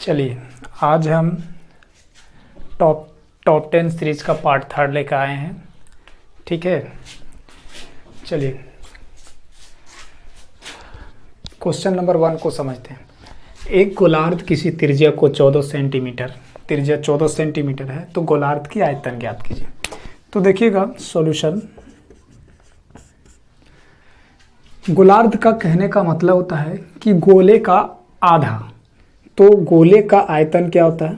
चलिए आज हम टॉप 10 सीरीज का पार्ट 3 लेकर आए हैं। ठीक है, चलिए क्वेश्चन नंबर 1 को समझते हैं। एक गोलार्ध किसी त्रिज्या को 14 सेंटीमीटर, त्रिज्या 14 सेंटीमीटर है तो गोलार्ध की आयतन ज्ञात कीजिए। तो देखिएगा सॉल्यूशन, गोलार्ध का कहने का मतलब होता है कि गोले का आधा। तो गोले का आयतन क्या होता है?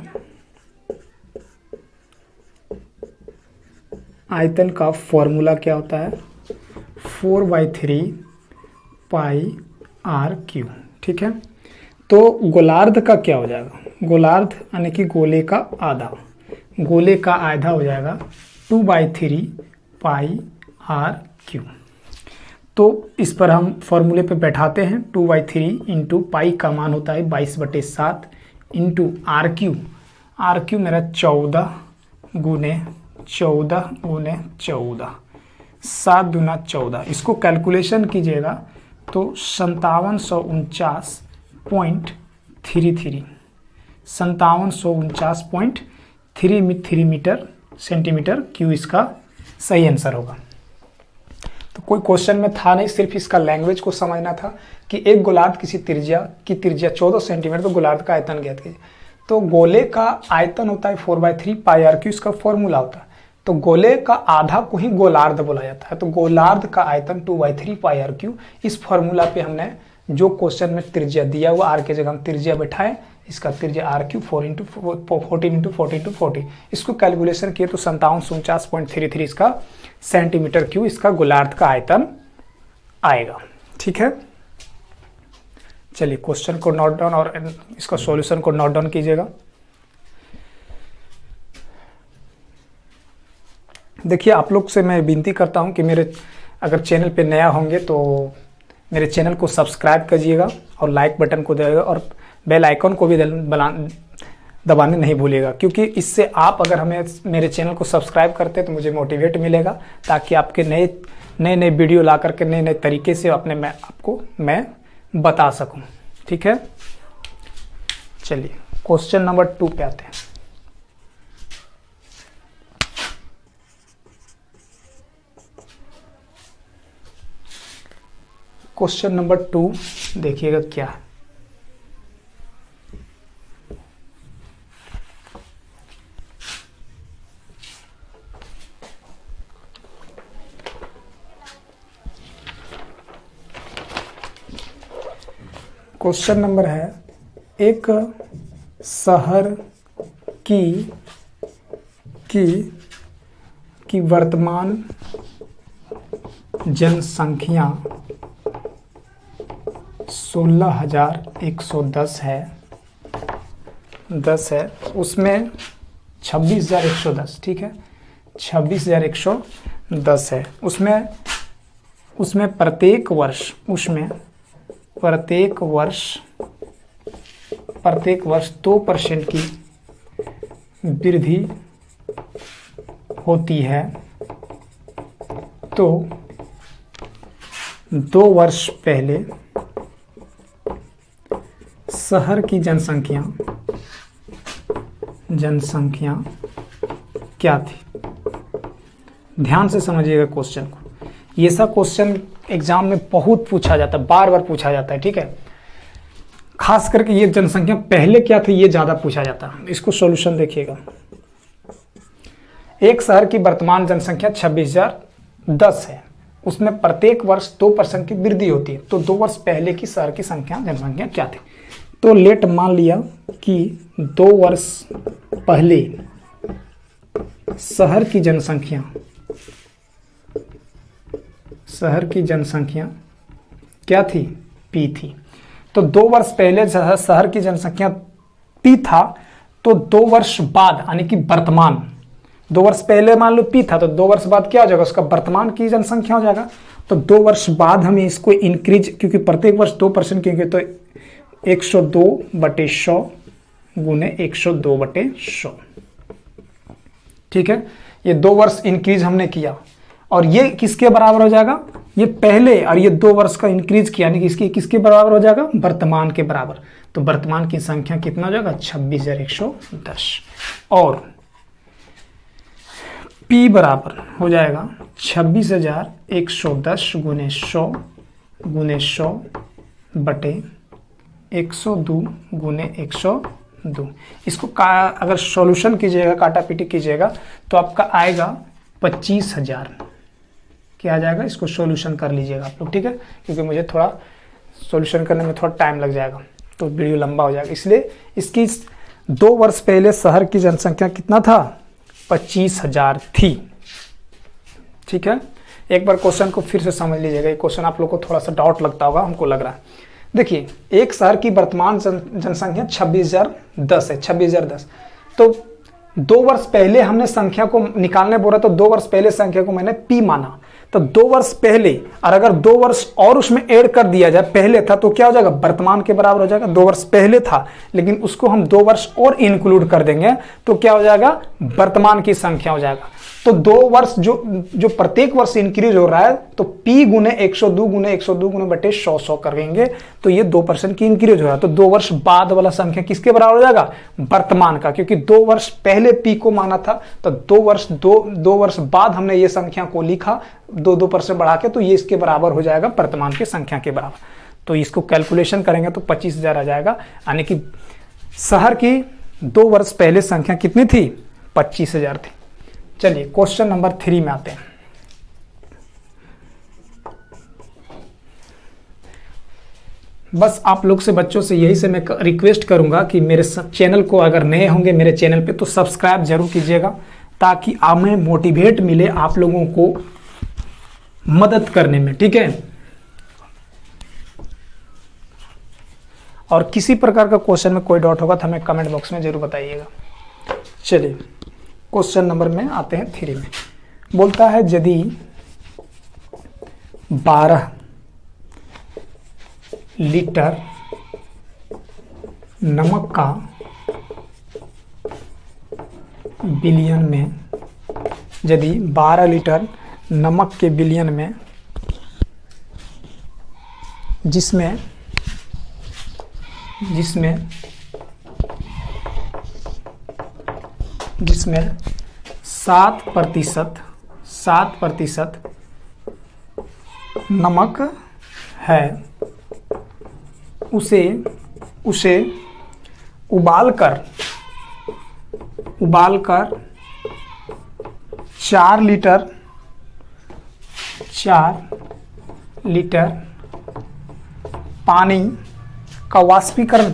आयतन का फॉर्मूला क्या होता है? 4/3 पाई आर क्यू। ठीक है, तो गोलार्ध का क्या हो जाएगा? गोलार्ध यानी कि गोले का आधा, गोले का आधा हो जाएगा 2/3 पाई आर क्यू। तो इस पर हम फॉर्मूले पे बैठाते हैं। 2/3 इंटू पाई का मान होता है 22/7 into R Q. R Q मेरा 14 गुने 14, 7 दूना 14। इसको कैलकुलेशन कीजिएगा तो 5749.33 5749.33 मीटर सेंटीमीटर क्यू इसका सही आंसर होगा। तो कोई क्वेश्चन में था नहीं, सिर्फ इसका लैंग्वेज को समझना था कि एक गोलार्ध किसी त्रिज्या की त्रिज्या 14 सेंटीमीटर, तो गोलार्ध का आयतन ज्ञात कीजिए। तो गोले का आयतन होता है 4/3 पाई आर क्यू, इसका फॉर्मूला होता है। तो गोले का आधा को ही गोलार्ध बोला जाता है। तो गोलार्ध का आयतन 2/3 पाई आर क्यू। इस फॉर्मूला पे हमने जो क्वेश्चन में त्रिज्या दिया हुआ आर के जगह हम त्रिज्या बैठाए, इसका त्रिज्या आर क्यू 14 इंटू 40 इसको कैलकुलेशन किए तो 5749.33 इसका सेंटीमीटर क्यू इसका गोलार्ध का आयतन आएगा। ठीक है, चलिए क्वेश्चन को नोट डाउन और इसका सॉल्यूशन को नोट डाउन कीजिएगा। देखिए आप लोग से मैं विनती करता हूं कि मेरे अगर चैनल पे नया होंगे तो मेरे चैनल को सब्सक्राइब कीजिएगा और लाइक बटन को दबाइएगा और बेल आइकन को भी दबाने नहीं भूलिएगा, क्योंकि इससे आप अगर हमें मेरे चैनल को सब्सक्राइब करते हैं तो मुझे मोटिवेट मिलेगा, ताकि आपके नए वीडियो ला करके नए तरीके से आपको मैं बता सकूं। ठीक है, चलिए क्वेश्चन नंबर 2 पे आते हैं। क्वेश्चन नंबर 2 देखिएगा क्या है। क्वेश्चन नंबर है, एक शहर की वर्तमान जनसंख्या 16,110 है, उसमें 26,110। ठीक है, 26,110 है। उसमें प्रत्येक वर्ष 2% की वृद्धि होती है। तो 2 वर्ष पहले शहर की जनसंख्या क्या थी? ध्यान से समझिएगा क्वेश्चन को। ये सब क्वेश्चन एग्जाम में बहुत पूछा जाता है, बार बार पूछा जाता है। ठीक है, खास करके ये जनसंख्या पहले क्या थी ये ज्यादा पूछा जाता है। इसको सॉल्यूशन देखिएगा। एक शहर की वर्तमान जनसंख्या 26,010 है, उसमें प्रत्येक वर्ष 2% की वृद्धि होती है। तो 2 वर्ष पहले की शहर की जनसंख्या क्या थी? तो लेट मान लिया कि 2 वर्ष पहले शहर की जनसंख्या क्या थी? P थी। तो 2 वर्ष पहले शहर की जनसंख्या P था, तो 2 वर्ष बाद यानी कि वर्तमान, 2 वर्ष पहले मान लो P था, तो 2 वर्ष बाद क्या हो जाएगा? उसका वर्तमान की जनसंख्या हो जाएगा। तो 2 वर्ष बाद हमें इसको इंक्रीज, क्योंकि प्रत्येक वर्ष 2% क्योंकि, तो 102/100 गुने 102/100। ठीक है, ये 2 वर्ष इंक्रीज हमने किया और ये किसके बराबर हो जाएगा? ये पहले और ये 2 वर्ष का इंक्रीज किया, यानी कि इसकी किसके बराबर हो जाएगा? वर्तमान के बराबर। तो वर्तमान की संख्या कितना हो जाएगा 26,110। और P बराबर हो जाएगा 26,110 गुने 100 बटे 102 गुने 102। इसको अगर सॉल्यूशन कीजिएगा, काटा पीटी कीजिएगा तो आपका आएगा 25,000। क्या आ जाएगा, इसको सॉल्यूशन कर लीजिएगा आप लोग, ठीक है, क्योंकि मुझे थोड़ा सॉल्यूशन करने में थोड़ा टाइम लग जाएगा तो वीडियो लंबा हो जाएगा। इसलिए इसकी 2 वर्ष पहले शहर की जनसंख्या कितना था, 25,000 थी। ठीक है, एक बार क्वेश्चन को फिर से समझ लीजिएगा। ये क्वेश्चन आप लोग को थोड़ा सा डाउट लगता होगा, हमको लग रहा है। देखिए, एक शहर की वर्तमान जनसंख्या 26,010 है, 26,010। तो 2 वर्ष पहले हमने संख्या को निकालने बोला, तो 2 वर्ष पहले संख्या को मैंने P माना। तो 2 वर्ष पहले, और अगर 2 वर्ष और उसमें ऐड कर दिया जाए, पहले था तो क्या हो जाएगा, वर्तमान के बराबर हो जाएगा। 2 वर्ष पहले था, लेकिन उसको हम 2 वर्ष और इंक्लूड कर देंगे तो क्या हो जाएगा, वर्तमान की संख्या हो जाएगा। तो 2 वर्ष जो प्रत्येक वर्ष इंक्रीज हो रहा है, तो P गुने 102 गुने 102 गुने बटे 100 करेंगे तो ये 2% की इंक्रीज हो रहा है। तो 2 वर्ष बाद वाला संख्या किसके बराबर हो जाएगा, वर्तमान का, क्योंकि 2 वर्ष पहले P को माना था। तो 2 वर्ष बाद हमने ये संख्या को लिखा 2% बढ़ा के, तो ये इसके बराबर हो जाएगा, वर्तमान की संख्या के बराबर। तो इसको कैलकुलेशन करेंगे तो 25,000 आ जाएगा, यानी कि शहर की 2 वर्ष पहले संख्या कितनी थी, 25,000 थी। चलिए क्वेश्चन नंबर 3 में आते हैं। बस आप लोग से, बच्चों से यही से मैं रिक्वेस्ट करूंगा कि मेरे चैनल को, अगर नए होंगे मेरे चैनल पे, तो सब्सक्राइब जरूर कीजिएगा, ताकि हमें मोटिवेट मिले आप लोगों को मदद करने में, ठीक है। और किसी प्रकार का क्वेश्चन में कोई डाउट होगा तो हमें कमेंट बॉक्स में जरूर बताइएगा। चलिए क्वेश्चन नंबर में आते हैं 3 में। बोलता है, यदि 12 लीटर नमक का बिलियन में, यदि 12 लीटर नमक के बिलियन में, जिसमें 7% नमक है, उसे उबालकर 4 लीटर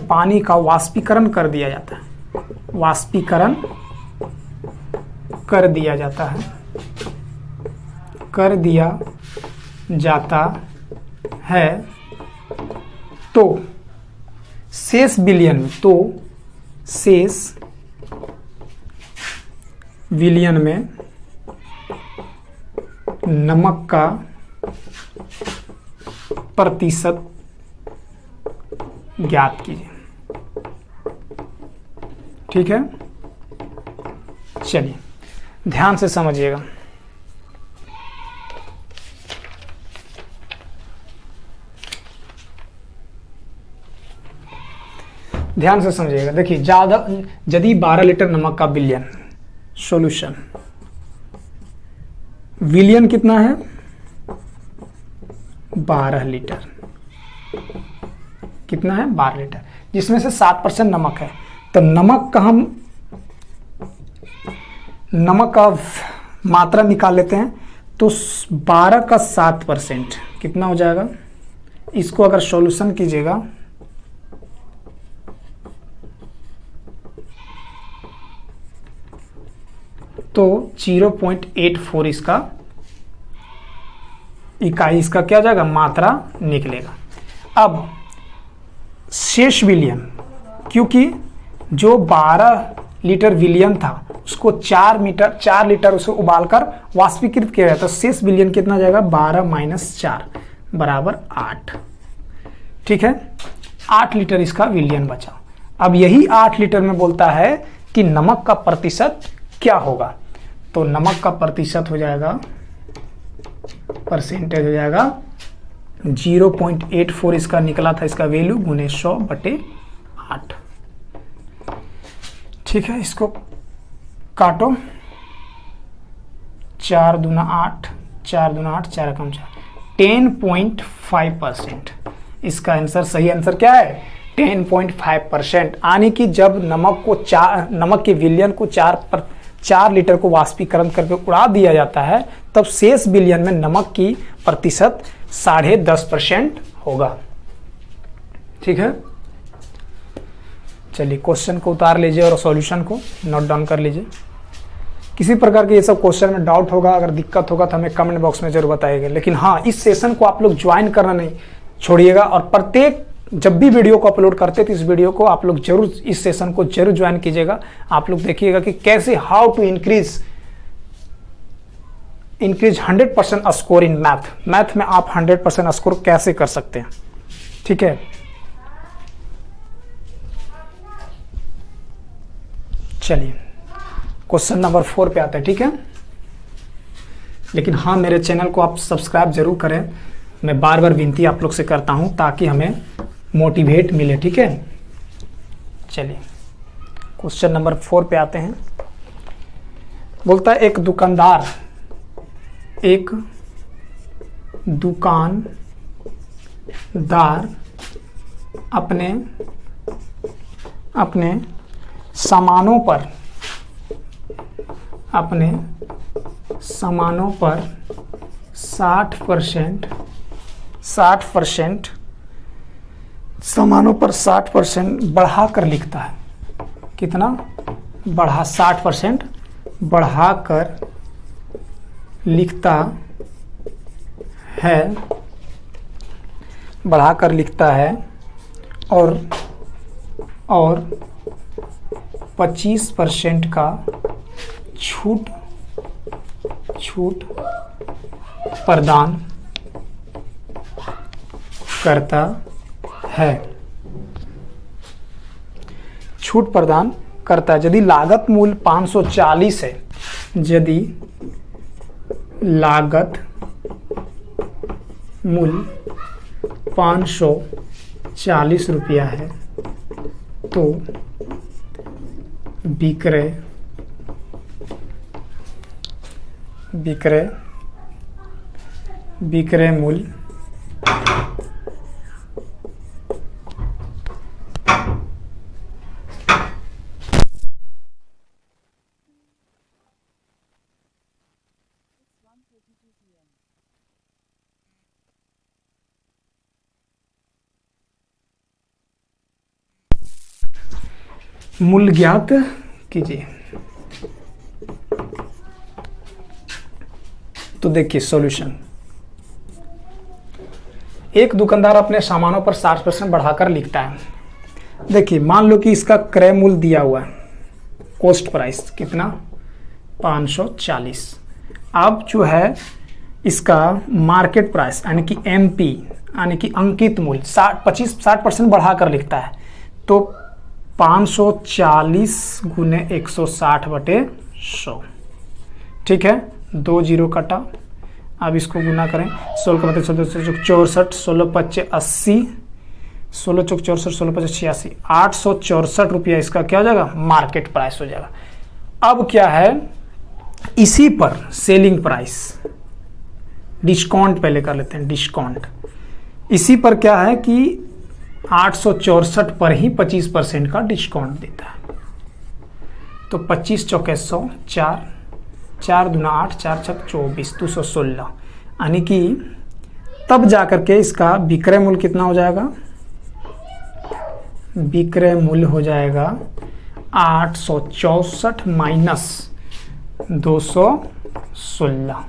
पानी का वाष्पीकरण कर दिया जाता है, कर दिया जाता है, तो शेष विलियन में नमक का प्रतिशत ज्ञात कीजिए। ठीक है, चलिए ध्यान से समझिएगा। ध्यान से समझिएगा। देखिए, यदि 12 लीटर नमक का बिलियन, सॉल्यूशन, विलियन कितना है, 12 लीटर, कितना है, 12 लीटर, जिसमें से 7% नमक है। तो नमक का मात्रा निकाल लेते हैं। तो 12 का 7% कितना हो जाएगा, इसको अगर सॉल्यूशन कीजिएगा तो 0.84 इसका इकाई, इसका क्या हो जाएगा, मात्रा निकलेगा। अब शेष विलियन, क्योंकि जो 12 लीटर विलियन था उसको 4 लीटर उसे उबालकर वाष्पीकृत किया जाता है। शेष विलियन कितना जाएगा, 12 - 4 बराबर 8। ठीक है, 8 लीटर इसका विलियन बचा। अब यही 8 लीटर में बोलता है कि नमक का प्रतिशत क्या होगा। तो नमक का प्रतिशत हो जाएगा, परसेंटेज हो जाएगा 0.84 इसका निकला था, इसका वैल्यू, गुने 100 बटे 8। ठीक है, इसको काटो, 4 दूना 8, 4 दूना 8, 4 कम 4, 10.5%। इसका आंसर, सही आंसर क्या है? 10.5%। यानी कि जब नमक के विलयन को 4 लीटर को वाष्पीकरण करके उड़ा दिया जाता है, तब शेष विलयन में नमक की प्रतिशत 10.5% होगा। ठीक है, चलिए क्वेश्चन को उतार लीजिए और सॉल्यूशन को नोट डाउन कर लीजिए। किसी प्रकार के ये सब क्वेश्चन में डाउट होगा, अगर दिक्कत होगा तो हमें कमेंट बॉक्स में जरूर बताइएगा। लेकिन हाँ, इस सेशन को आप लोग ज्वाइन करना नहीं छोड़िएगा, और प्रत्येक जब भी वीडियो को अपलोड करते तो इस वीडियो को आप लोग जरूर, इस सेशन को जरूर ज्वाइन कीजिएगा। आप लोग देखिएगा कि कैसे how to increase 100% score in math में आप 100% स्कोर कैसे कर सकते हैं। ठीक है, चलिए क्वेश्चन नंबर 4 पे आते हैं। ठीक है, लेकिन हाँ, मेरे चैनल को आप सब्सक्राइब जरूर करें, मैं बार बार विनती आप लोग से करता हूं, ताकि हमें मोटिवेट मिले। ठीक है, चलिए क्वेश्चन नंबर 4 पे आते हैं। बोलता है एक दुकानदार अपने सामानों पर 60% बढ़ाकर लिखता है। कितना? 60% बढ़ाकर लिखता है और 25% का छूट प्रदान करता है। छूट प्रदान करता है। यदि लागत मूल्य 540 है, यदि लागत मूल्य 540 रुपया है, तो विक्रय मूल्य मूल्य ज्ञात कीजिए। तो देखिए सॉल्यूशन, एक दुकानदार अपने सामानों पर 60% बढ़ाकर लिखता है। देखिए मान लो कि इसका क्रय मूल्य दिया हुआ है, कॉस्ट प्राइस कितना? 540। अब जो है इसका मार्केट प्राइस यानी कि एमपी यानी कि अंकित मूल्य 60% बढ़ाकर लिखता है, तो 540 गुने 160/100। ठीक है, 2 जीरो कटा। अब इसको गुना करें, 16 का मतलब 64, 16 पच्चे 80, 16 चौक 64, 16 पच्चे 86, 864 रुपया इसका क्या हो जाएगा? मार्केट प्राइस हो जाएगा। अब क्या है, इसी पर सेलिंग प्राइस, डिस्काउंट पहले कर लेते हैं, डिस्काउंट। इसी पर क्या है कि 864 पर ही 25% का डिस्काउंट देता है। तो 25 चौके 100, 4 दूना 8, 4 छक 24, 216। यानी कि तब जाकर के इसका विक्रय मूल्य कितना हो जाएगा? विक्रय मूल्य हो जाएगा 864 माइनस 216।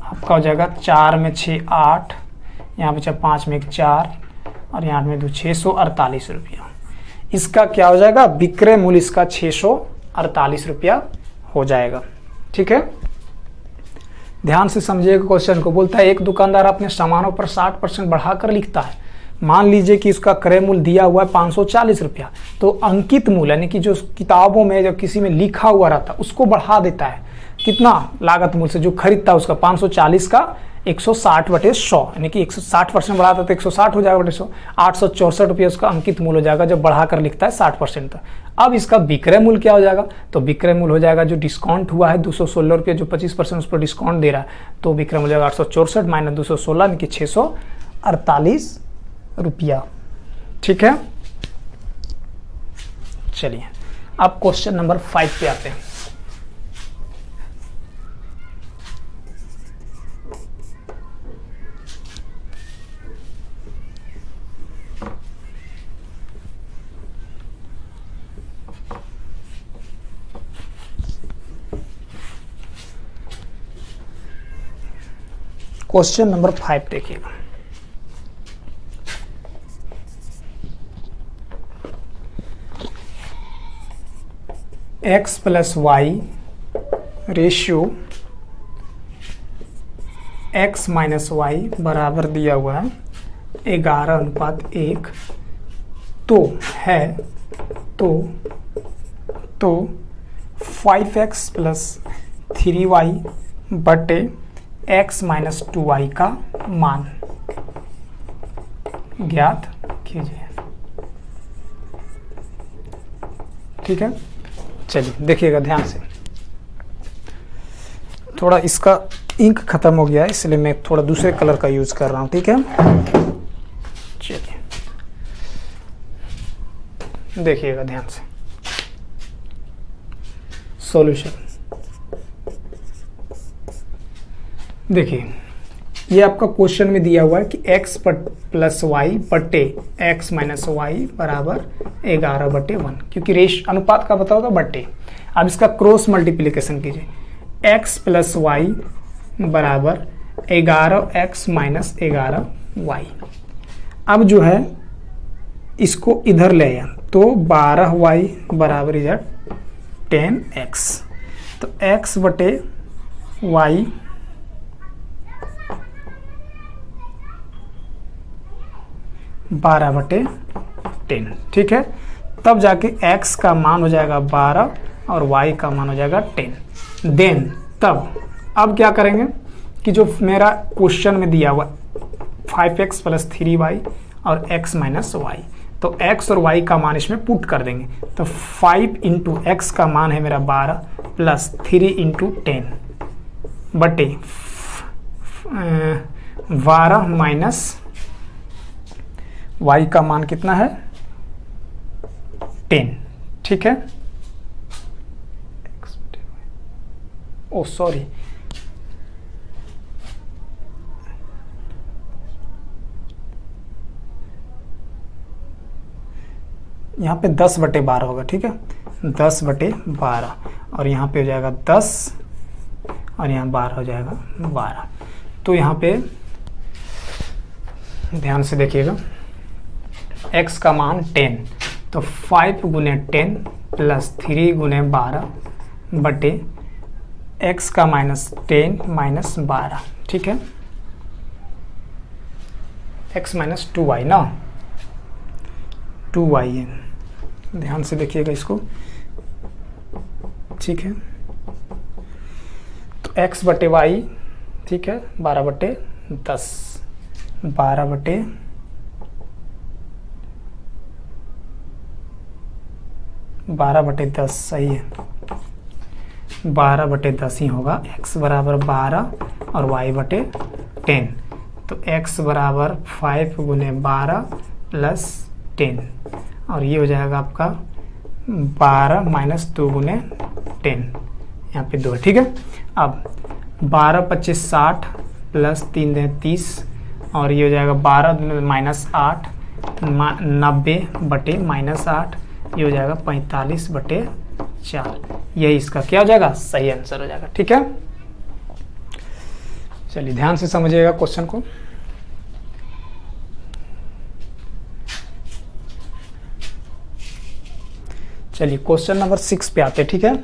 आपका हो जाएगा 4 में 6 8, यहाँ बचा 5 में 1 4 और यहाँ में 2 648 रुपया। इसका क्या हो जाएगा? विक्रय मूल्य इसका 648 रुपया हो जाएगा। ठीक है, ध्यान से समझिएगा क्वेश्चन को। बोलता है एक दुकानदार अपने सामानों पर 60% बढ़ाकर लिखता है। मान लीजिए कि इसका क्रय मूल्य दिया हुआ है 540 रुपया, तो अंकित मूल्य यानी कि जो किताबों में जो किसी में लिखा हुआ रहता है उसको बढ़ा देता है। कितना? लागत मूल्य से जो खरीदता है उसका 540 का 160/100, यानी कि 160% बढ़ाता तो 160 हो जाएगा बटे 100, 864 रुपये उसका अंकित मूल्य हो जाएगा जब बढ़ाकर लिखता है 60% तक। अब इसका विक्रय मूल्य क्या हो जाएगा, तो विक्रय मूल्य हो जाएगा जो डिस्काउंट हुआ है 216 रुपये, जो 25% उस पर डिस्काउंट दे रहा है, तो विक्रय मूल्य हो जाएगा 864 माइनस 216 यानी कि 648 रुपया। ठीक है, चलिए अब क्वेश्चन नंबर 5 पे आते हैं। क्वेश्चन नंबर 5 देखिएगा। x plus Y ratio x minus Y बराबर दिया हुआ है 11:1, तो 5x प्लस 3y बटे x माइनस 2y का मान ज्ञात कीजिए। ठीक है, चलिए देखिएगा ध्यान से। थोड़ा इसका इंक खत्म हो गया है इसलिए मैं थोड़ा दूसरे कलर का यूज कर रहा हूं। ठीक है, चलिए देखिएगा ध्यान से। सॉल्यूशन देखिए, ये आपका क्वेश्चन में दिया हुआ है कि x प्लस वाई बटे x माइनस वाई बराबर 11/1, क्योंकि रेश अनुपात का बताओ तो बटे। अब इसका क्रॉस मल्टीप्लिकेशन कीजिए, x प्लस वाई बराबर 11x माइनस 11y। अब जो है इसको इधर ले आया तो 12y बराबर इधर 10x, तो x बटे y 12/10। ठीक है, तब जाके x का मान हो जाएगा 12 और y का मान हो जाएगा 10। देन तब अब क्या करेंगे कि जो मेरा क्वेश्चन में दिया हुआ 5x प्लस 3y और x माइनस वाई, तो x और y का मान इसमें पुट कर देंगे। तो 5 इंटू एक्स का मान है मेरा 12 प्लस 3 इंटू 10 बटे 12 माइनस y का मान कितना है 10। ठीक है, ओ सॉरी, यहाँ पे 10/12 होगा। ठीक है, 10/12 और यहाँ पे हो जाएगा 10 और यहाँ 12 हो जाएगा 12। तो यहाँ पे ध्यान से देखिएगा, x का मान 10, तो 5 गुने 10 प्लस 3 गुने 12 बटे x का माइनस 10 माइनस 12। ठीक है, x माइनस 2y ना, 2y है, ध्यान से देखिएगा इसको। ठीक है, तो x बटे y, ठीक है, 12/10, 12/10 सही है, 12/10 ही होगा। x बराबर 12 और y बटे 10, तो x बराबर 5 गुने 12 प्लस 10 और ये हो जाएगा आपका 12 माइनस 2 गुने 10, यहाँ पे 2 है। ठीक है, अब 12 25 60 प्लस 3 30 और ये हो जाएगा 12 माइनस 8 90 बटे माइनस 8, ये हो जाएगा 45/4। यही इसका क्या हो जाएगा, सही आंसर हो जाएगा। ठीक है, चलिए ध्यान से समझिएगा क्वेश्चन को। चलिए क्वेश्चन नंबर 6 पे आते हैं। ठीक है,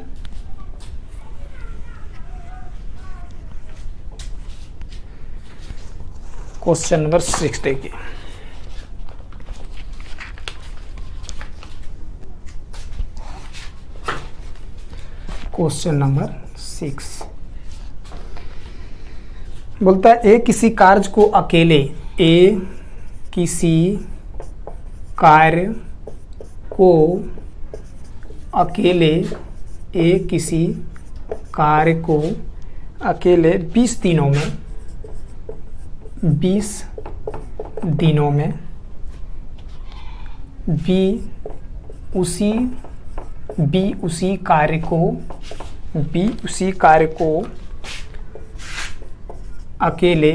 क्वेश्चन नंबर 6 देखिए। क्वेश्चन नंबर 6, बोलता है ए किसी कार्य को अकेले, ए किसी कार्य को अकेले, ए किसी कार्य को अकेले 20 दिनों में, 20 दिनों में बी उसी कार्य को अकेले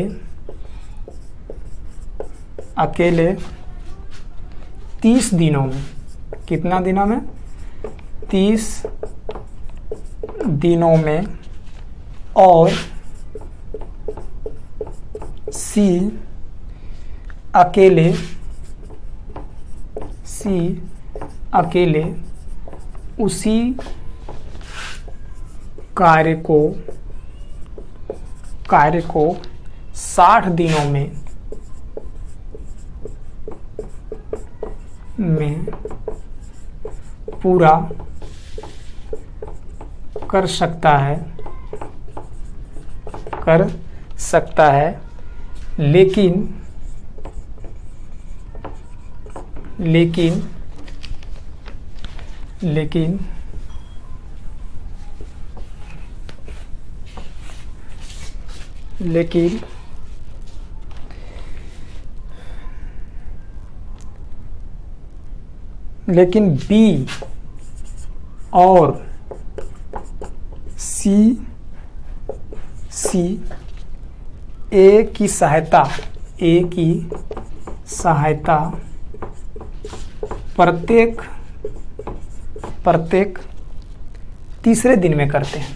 30 दिनों में, कितना दिनों में? 30 दिनों में, और सी अकेले उसी कार्य को 60 दिनों में पूरा कर सकता है, लेकिन बी और सी ए की सहायता प्रत्येक तीसरे दिन में करते हैं,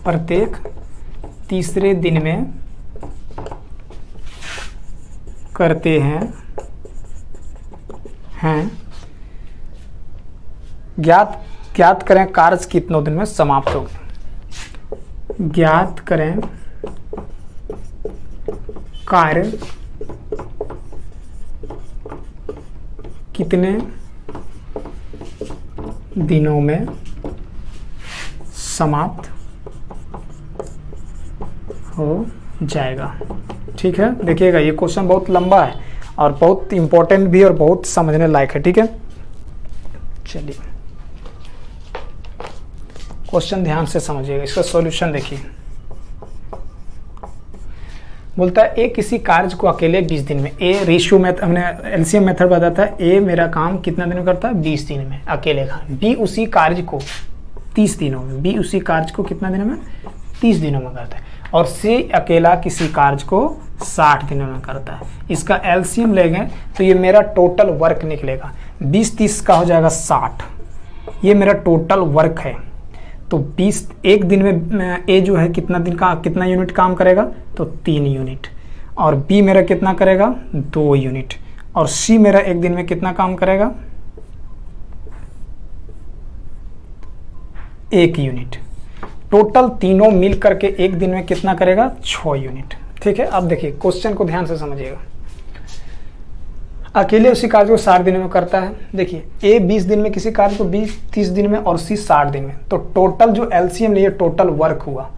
प्रत्येक तीसरे दिन में करते हैं। ज्ञात करें कार्य कितनों दिन में समाप्त होगा। ज्ञात करें कार्य कितने दिनों में समाप्त हो जाएगा। ठीक है, देखिएगा ये क्वेश्चन बहुत लंबा है और बहुत इंपॉर्टेंट भी और बहुत समझने लायक है। ठीक है, चलिए क्वेश्चन ध्यान से समझिएगा, इसका सॉल्यूशन देखिए। बोलता है ए किसी कार्य को अकेले 20 दिन में, ए रेशियो में हमने एलसीएम मेथड बताता है, ए मेरा काम कितना दिन में करता है? 20 दिन में अकेले का। बी उसी कार्य को 30 दिनों में, बी उसी कार्य को कितना दिनों में? 30 दिनों में करता है। और सी अकेला किसी कार्य को 60 दिनों में करता है। इसका एलसीएम लेंगे तो ये मेरा टोटल वर्क निकलेगा, 20-30 का हो जाएगा 60, ये मेरा टोटल वर्क है। तो 20 एक दिन में ए जो है कितना यूनिट काम करेगा? तो 3 यूनिट। और बी मेरा कितना करेगा? 2 यूनिट। और सी मेरा एक दिन में कितना काम करेगा? 1 यूनिट। टोटल तीनों मिल करके एक दिन में कितना करेगा? 6 यूनिट। ठीक है, अब देखिए क्वेश्चन को ध्यान से समझिएगा। अकेले उसी कार्य को 60 दिन में करता है। देखिए ए 20 दिन में किसी कार्य को 30 दिन में और सी 60 दिन में, तो टोटल जो एलसीएम लिए टोटल वर्क हुआ,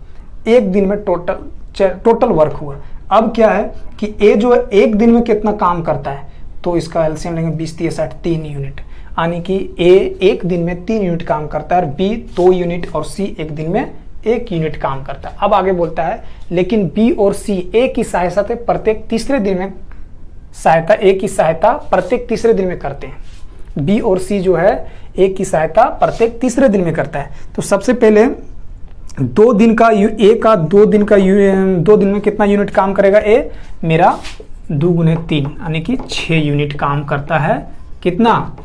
एक दिन में टोटल वर्क हुआ। अब क्या है कि ए जो है एक दिन में कितना काम करता है, तो इसका एलसीएम लेंगे 20-30 3 यूनिट, यानी कि ए एक दिन में 3 यूनिट काम करता है और बी 2 यूनिट और सी एक दिन में 1 यूनिट काम करता है। अब आगे बोलता है लेकिन बी और सी ए की सहायता से प्रत्येक तीसरे दिन में ए की सहायता प्रत्येक तीसरे दिन में करते हैं। बी और सी जो है ए की सहायता प्रत्येक तीसरे दिन में करता है। तो सबसे पहले 2 दिन का ए का 2 दिन में कितना यूनिट काम करेगा? ए मेरा 2 गुने 3 यानी कि 6 यूनिट काम करता है। कितना?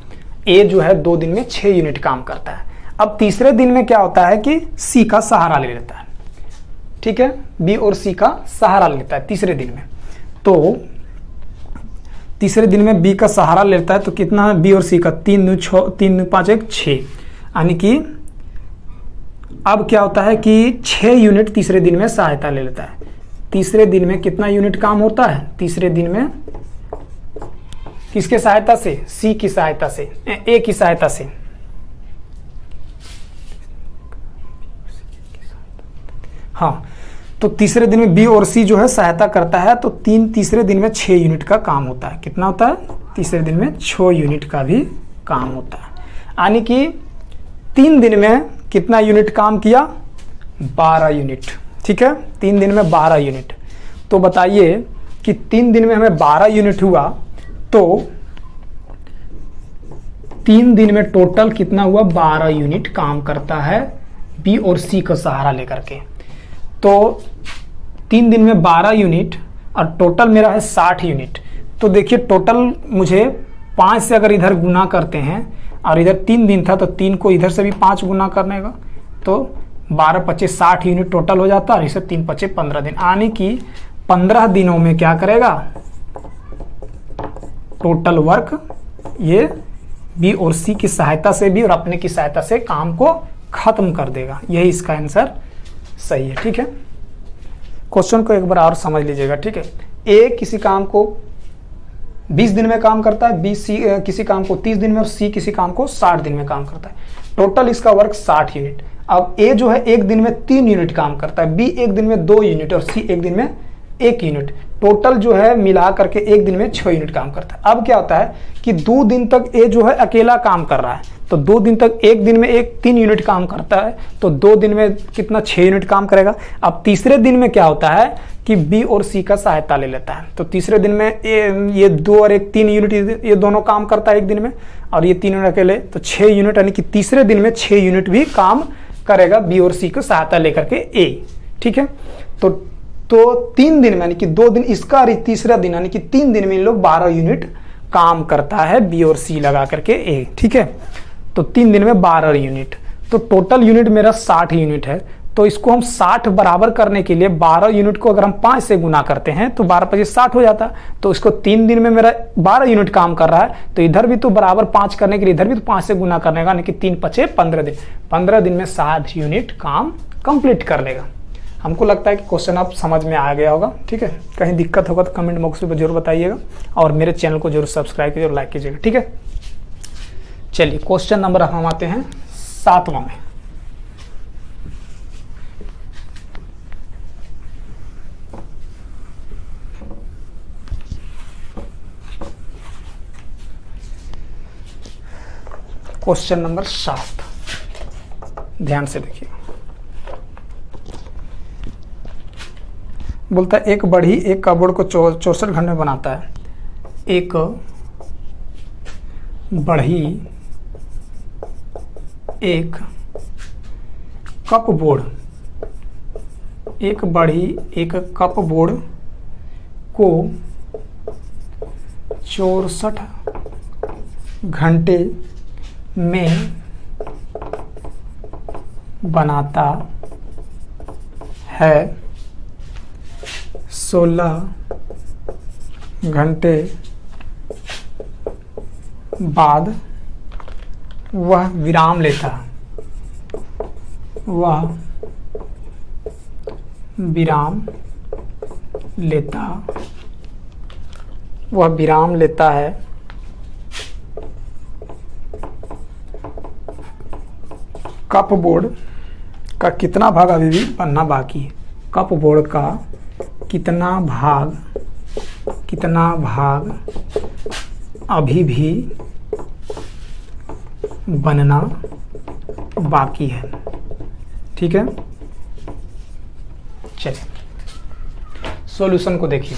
ए जो है 2 दिन में 6 यूनिट काम करता है। अब तीसरे दिन में क्या होता है कि सी का सहारा ले लेता है। ठीक है, बी और सी का सहारा लेता है तीसरे दिन में। तो तीसरे दिन में बी का सहारा लेता है तो कितना? बी और सी का 3 5 1 6, यानी कि अब क्या होता है कि 6 यूनिट तीसरे दिन में सहायता ले लेता है। तीसरे दिन में कितना यूनिट काम होता है? तीसरे दिन में किसके सहायता से? सी की सहायता से, ए की सहायता से। हाँ, तो तीसरे दिन में बी और सी जो है सहायता करता है, तो तीसरे दिन में 6 यूनिट का काम होता है। कितना होता है? तीसरे दिन में 6 यूनिट का भी काम होता है। यानी कि 3 दिन में कितना यूनिट काम किया? 12 यूनिट। ठीक है, 3 दिन में 12 यूनिट। तो बताइए कि 3 दिन में हमें 12 यूनिट हुआ, तो 3 दिन में टोटल कितना हुआ? 12 यूनिट काम करता है बी और सी का सहारा लेकर के। तो 3 दिन में 12 यूनिट और टोटल मेरा है 60 यूनिट। तो देखिए टोटल मुझे 5 से अगर इधर गुना करते हैं और इधर 3 दिन था, तो 3 को इधर से भी 5 गुना करने का, तो 12 25 60 यूनिट टोटल हो जाता है। और इसे 3 25 15 दिन, यानी कि 15 दिनों में क्या करेगा? टोटल वर्क ये बी और सी की सहायता से भी और अपने की सहायता से काम को खत्म कर देगा। यही इसका आंसर सही है। ठीक है, क्वेश्चन को एक बार और समझ लीजिएगा। ठीक है, ए किसी काम को 20 दिन में काम करता है, बी सी किसी काम को 30 दिन में और सी किसी काम को 60 दिन में काम करता है। टोटल इसका वर्क 60 यूनिट। अब ए जो है एक दिन में 3 यूनिट काम करता है, बी एक दिन में 2 यूनिट और सी एक दिन में 1 यूनिट। टोटल जो है मिला करके एक दिन में 6 यूनिट काम करता है। अब क्या होता है कि 2 दिन तक ए जो है अकेला काम कर रहा है, तो 2 दिन तक एक दिन में 3 यूनिट काम करता है, तो 2 दिन में कितना? 6 यूनिट काम करेगा। अब तीसरे दिन में क्या होता है कि बी और सी का सहायता ले लेता है, तो तीसरे दिन में ये 2 और 1 3 यूनिट ये दोनों काम करता है एक दिन में, और ये 3 यूनिट अकेले, तो 6 यूनिट, यानी कि तीसरे दिन में 6 यूनिट भी काम करेगा बी और सी को सहायता लेकर के ए। ठीक है, तो 3 दिन में यानी कि 2 दिन इसका और तीसरा दिन यानी कि 3 दिन में इन लोग 12 यूनिट काम करता है बी और सी लगा करके ए। ठीक है, तो 3 दिन में 12 यूनिट, तो टोटल यूनिट मेरा 60 यूनिट है। तो इसको हम 60 बराबर करने के लिए 12 यूनिट को अगर हम 5 से गुना करते हैं तो 12 25 60 हो जाता। तो इसको 3 दिन में मेरा 12 यूनिट काम कर रहा है, तो इधर भी तो बराबर 5 करने के लिए इधर भी तो 5 से गुना करने का, यानी कि 3 25 15 दिन। 15 दिन में 60 यूनिट काम कंप्लीट कर लेगा। हमको लगता है कि क्वेश्चन आप समझ में आ गया होगा। ठीक है, कहीं दिक्कत होगा तो कमेंट बॉक्स में जरूर बताइएगा, और मेरे चैनल को जरूर सब्सक्राइब कीजिए और लाइक कीजिएगा। ठीक है, चलिए क्वेश्चन नंबर हम आते हैं 7वां में। क्वेश्चन नंबर 7, ध्यान से देखिए। बोलता है एक बढ़ई एक कपबोर्ड को 64 घंटे में बनाता है। एक बढ़ई एक कपबोर्ड को 64 घंटे में बनाता है। 16 घंटे बाद वह विराम लेता है। कपबोर्ड का कितना भाग अभी भी बनना बाकी है? कपबोर्ड का कितना भाग अभी भी बनना बाकी है। ठीक है, चलिए सॉल्यूशन को देखिए।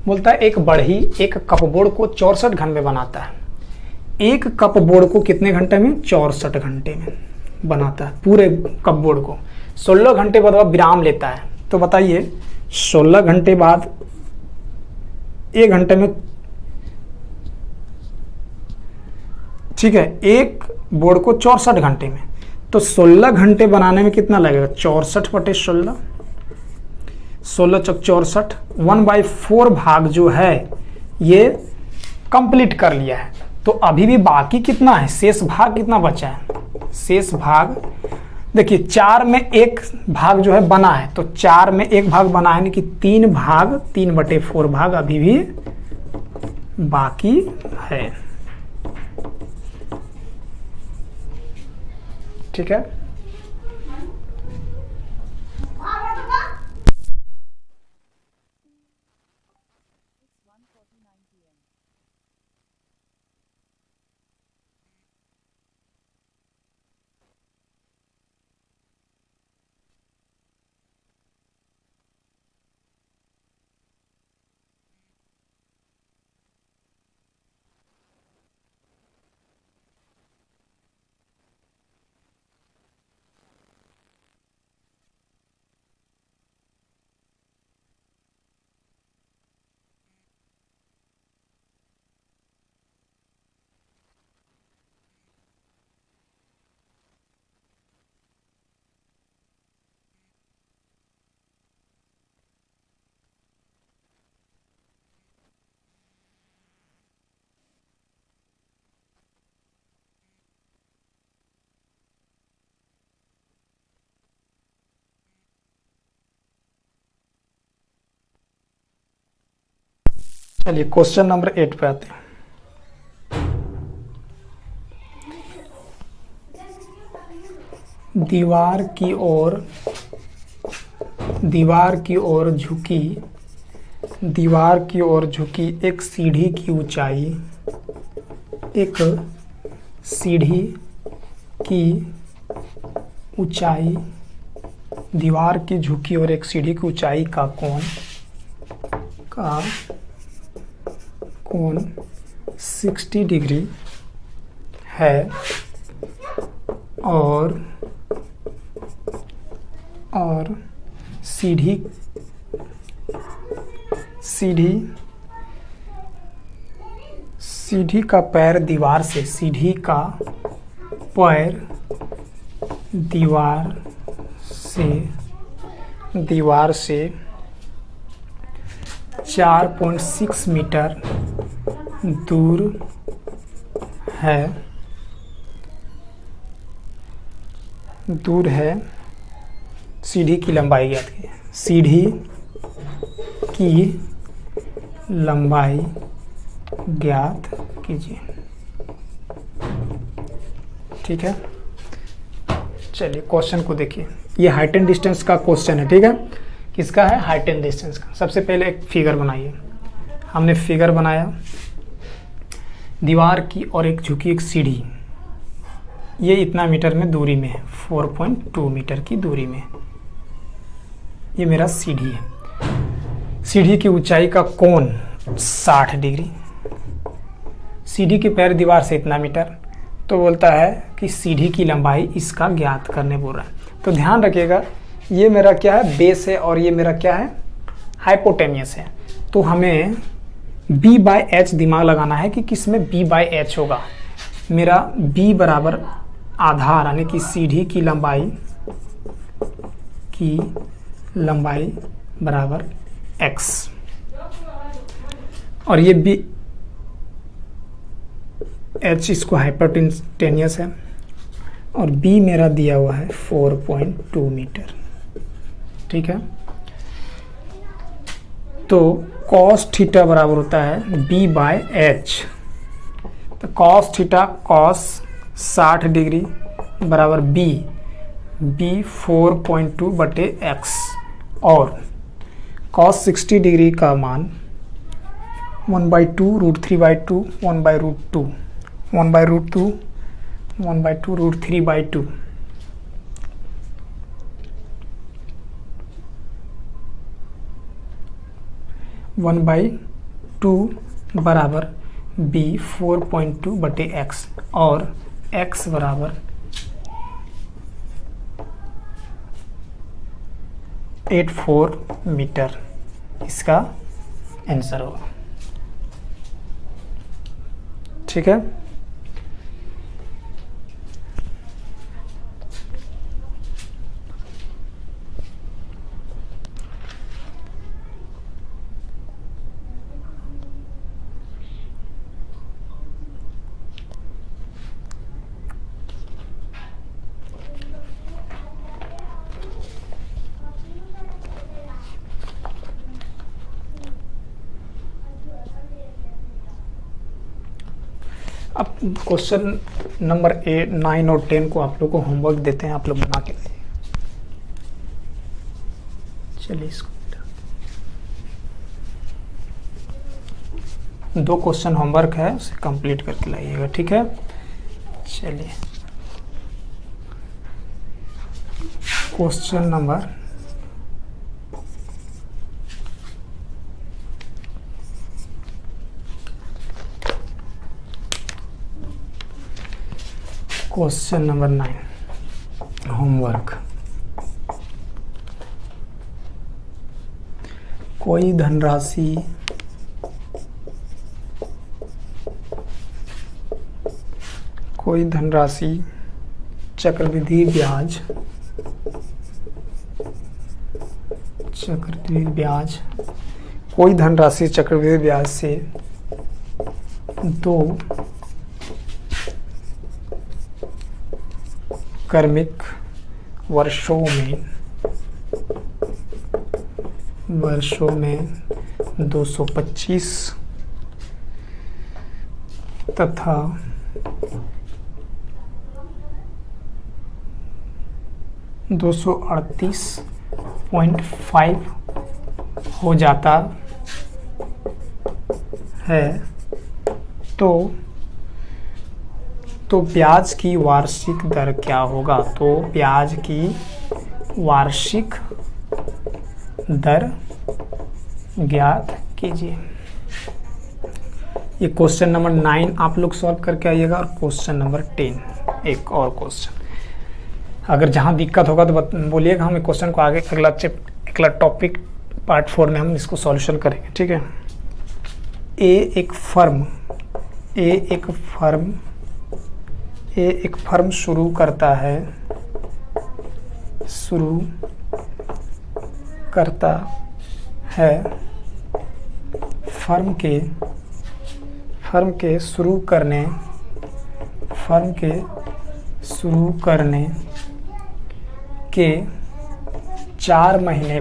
बोलता है एक बढ़ई एक कपबोर्ड को 64 घंटे में बनाता है। एक कपबोर्ड को कितने घंटे में? 64 घंटे में बनाता है पूरे कपबोर्ड को। 16 घंटे बाद वह विराम लेता है। तो बताइए 16 घंटे बाद 1 घंटे में, ठीक है, एक बोर्ड को 64 घंटे में, तो 16 घंटे बनाने में कितना लगेगा? 64 बटे 16, 16 चौक 64, 1/4 भाग जो है ये कंप्लीट कर लिया है। तो अभी भी बाकी कितना है? शेष भाग कितना बचा है? शेष भाग देखिए 4 में 1 भाग जो है बना है, तो 4 में 1 भाग बना है, कि 3 भाग 3/4 भाग अभी भी बाकी है। ठीक है, चलिए क्वेश्चन नंबर 8 पे आते हैं। दीवार की ओर झुकी एक सीढ़ी की ऊंचाई दीवार की झुकी और एक सीढ़ी की ऊंचाई का कोण 60 डिग्री है और सीढ़ी का पैर दीवार से 4.6 मीटर दूर है। सीढ़ी की लंबाई ज्ञात कीजिए। सीढ़ी की लंबाई ज्ञात कीजिए। ठीक है, चलिए क्वेश्चन को देखिए। ये हाइट एंड डिस्टेंस का क्वेश्चन है। ठीक है, किसका है? हाइट एंड डिस्टेंस का। सबसे पहले एक फिगर बनाइए। हमने फिगर बनाया, दीवार की और एक झुकी एक सीढ़ी, ये इतना मीटर में दूरी में है, 4.2 मीटर की दूरी में। ये मेरा सीढ़ी है। सीढ़ी की ऊंचाई का कोण 60 डिग्री। सीढ़ी के पैर दीवार से इतना मीटर, तो बोलता है कि सीढ़ी की लंबाई इसका ज्ञात करने बोल रहा है। तो ध्यान रखिएगा, ये मेरा क्या है? बेस है और ये मेरा क्या है? हाइपोटेनियस है। तो हमें B/H दिमाग लगाना है कि किसमें B/H होगा। मेरा B बराबर आधार यानी कि सीढ़ी की लंबाई बराबर x, और ये H इसको हाइपोटेनियस है और B मेरा दिया हुआ है 4.2 मीटर। ठीक है, तो cos थीटा बराबर होता है B/H। तो cos थीटा cos 60 डिग्री बराबर B 4.2 बटे x, और cos 60 डिग्री का मान 1/2 √3/2 1/√2 1/√2 1/2 √3/2 1/2 बराबर B 4.2 बटे x, और x बराबर 84 मीटर इसका आंसर होगा। ठीक है, अब क्वेश्चन नंबर 8, 9 और 10 को आप लोग को होमवर्क देते हैं, आप लोग बना के लाइए। चलिए इसको 2 क्वेश्चन होमवर्क है, उसे कंप्लीट करके लाइएगा। ठीक है, चलिए question number question number 9 homework. कोई धनराशि चक्रवृद्धि ब्याज से 2 कर्मिक वर्षों में 225 तथा $238.5 हो जाता है तो ब्याज की वार्षिक दर क्या होगा? तो ब्याज की वार्षिक दर ज्ञात कीजिए। ये क्वेश्चन नंबर 9 आप लोग सॉल्व करके आइएगा। और क्वेश्चन नंबर 10 एक और क्वेश्चन, अगर जहाँ दिक्कत होगा तो बोलिएगा, हम क्वेश्चन को आगे अगला टॉपिक पार्ट 4 में हम इसको सॉल्यूशन करेंगे, ठीक है। एक फर्म शुरू करता है फर्म के शुरू करने के 4 महीने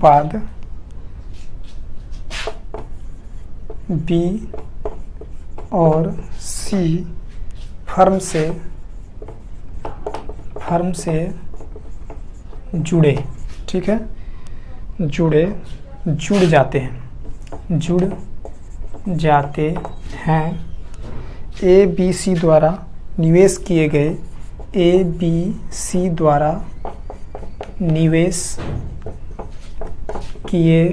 बाद बी और सी फर्म से जुड़े, ठीक है, जुड़ जाते हैं। ए बी सी द्वारा निवेश किए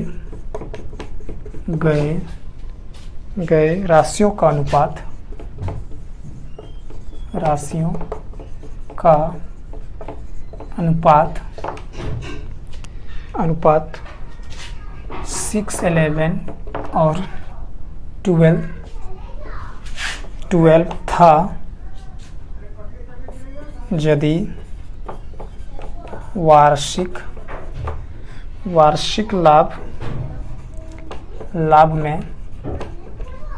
गए राशियों का अनुपात 6:11 और 12 था। यदि वार्षिक लाभ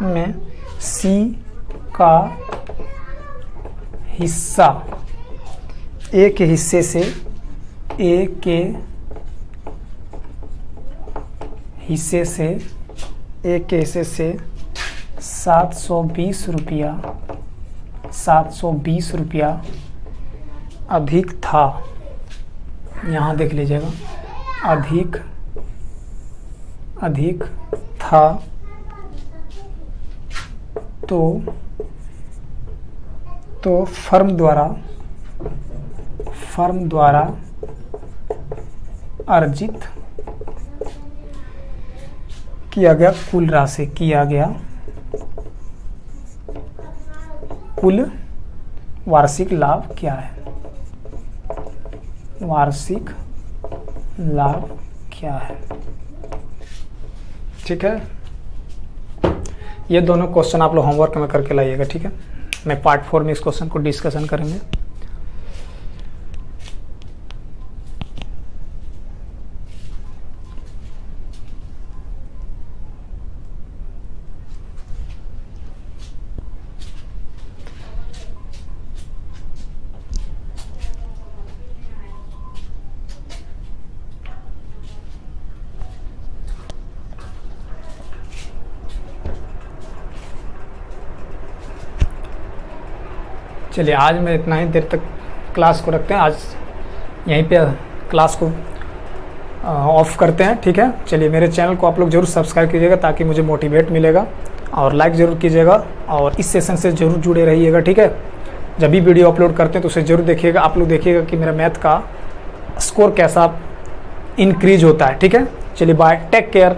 में सी का हिस्सा ए के हिस्से से 720 रुपया अधिक था, यहाँ देख लीजिएगा, अधिक था, तो फर्म द्वारा अर्जित किया गया कुल वार्षिक लाभ क्या है? ठीक है। ये दोनों क्वेश्चन आप लोग होमवर्क में करके लाइएगा, ठीक है। मैं पार्ट 4 में इस क्वेश्चन को डिस्कशन करेंगे। चलिए आज मैं इतना ही देर तक क्लास को रखते हैं, आज यहीं पे क्लास को ऑफ करते हैं, ठीक है। चलिए मेरे चैनल को आप लोग जरूर सब्सक्राइब कीजिएगा ताकि मुझे मोटिवेट मिलेगा, और लाइक ज़रूर कीजिएगा, और इस सेशन से ज़रूर जुड़े रहिएगा, ठीक है। जब भी वीडियो अपलोड करते हैं तो उसे ज़रूर देखिएगा, आप लोग देखिएगा कि मेरा मैथ का स्कोर कैसा इंक्रीज होता है, ठीक है। चलिए बाय, टेक केयर।